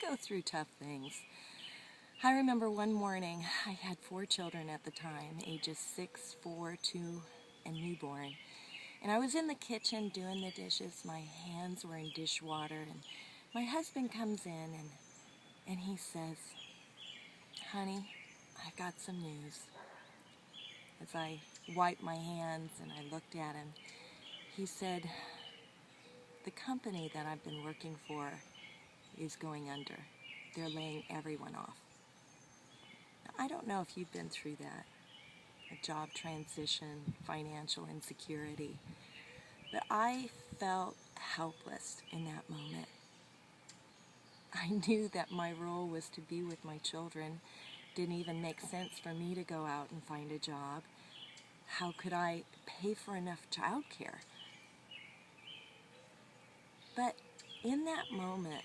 go through tough things. I remember one morning, I had 4 children at the time, ages 6, 4, 2, and newborn. And I was in the kitchen doing the dishes. My hands were in dishwater, and my husband comes in and he says, "Honey, I've got some news." As I wiped my hands and I looked at him, he said, "The company that I've been working for is going under. They're laying everyone off." Now, I don't know if you've been through that, a job transition, financial insecurity, but I felt helpless in that moment. I knew that my role was to be with my children. Didn't even make sense for me to go out and find a job. How could I pay for enough childcare? But in that moment,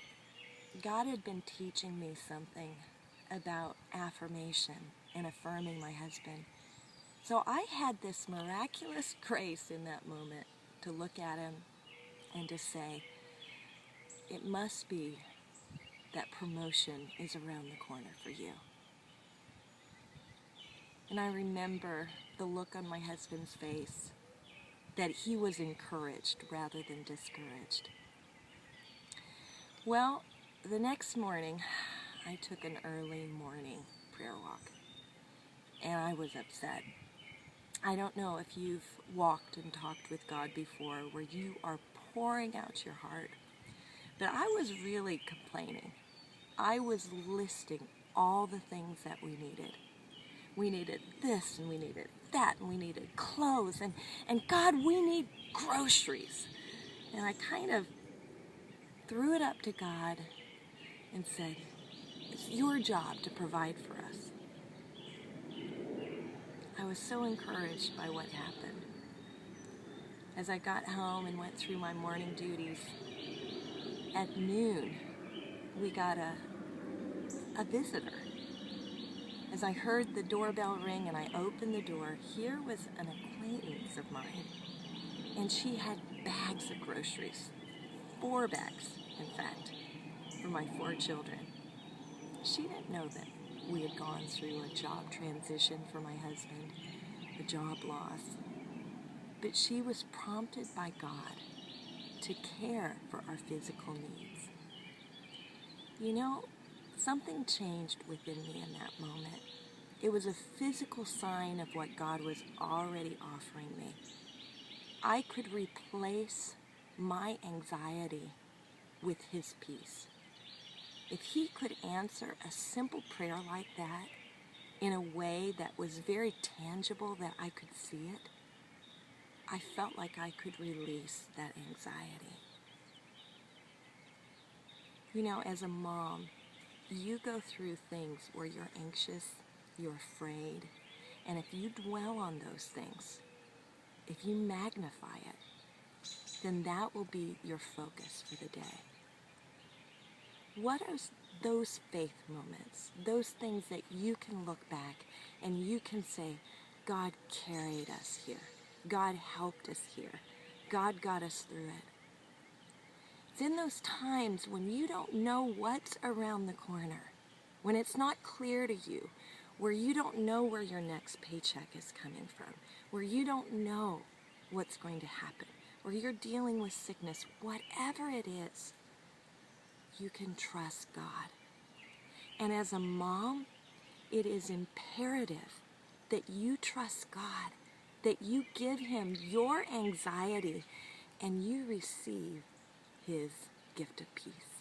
God had been teaching me something about affirmation and affirming my husband. So I had this miraculous grace in that moment to look at him and to say, it must be that promotion is around the corner for you. And I remember the look on my husband's face, that he was encouraged rather than discouraged. Well, the next morning, I took an early morning prayer walk, and I was upset. I don't know if you've walked and talked with God before where you are pouring out your heart, but I was really complaining. I was listing all the things that we needed. We needed this, and we needed that, and we needed clothes, and God, we need groceries. And I kind of threw it up to God and said, it's your job to provide for us. I was so encouraged by what happened. As I got home and went through my morning duties, at noon, we got a visitor. As I heard the doorbell ring and I opened the door, here was an acquaintance of mine, and she had bags of groceries, 4 bags, in fact, for my 4 children. She didn't know that we had gone through a job transition for my husband, a job loss, but she was prompted by God to care for our physical needs. You know, something changed within me in that moment. It was a physical sign of what God was already offering me. I could replace my anxiety with His peace. If He could answer a simple prayer like that in a way that was very tangible, that I could see it, I felt like I could release that anxiety. You know, as a mom, you go through things where you're anxious, you're afraid, and if you dwell on those things, if you magnify it, then that will be your focus for the day. What are those faith moments, those things that you can look back and you can say, God carried us here, God helped us here, God got us through it? It's in those times when you don't know what's around the corner, when it's not clear to you, where you don't know where your next paycheck is coming from, where you don't know what's going to happen, where you're dealing with sickness, whatever it is, you can trust God. And as a mom, it is imperative that you trust God, that you give Him your anxiety and you receive His gift of peace.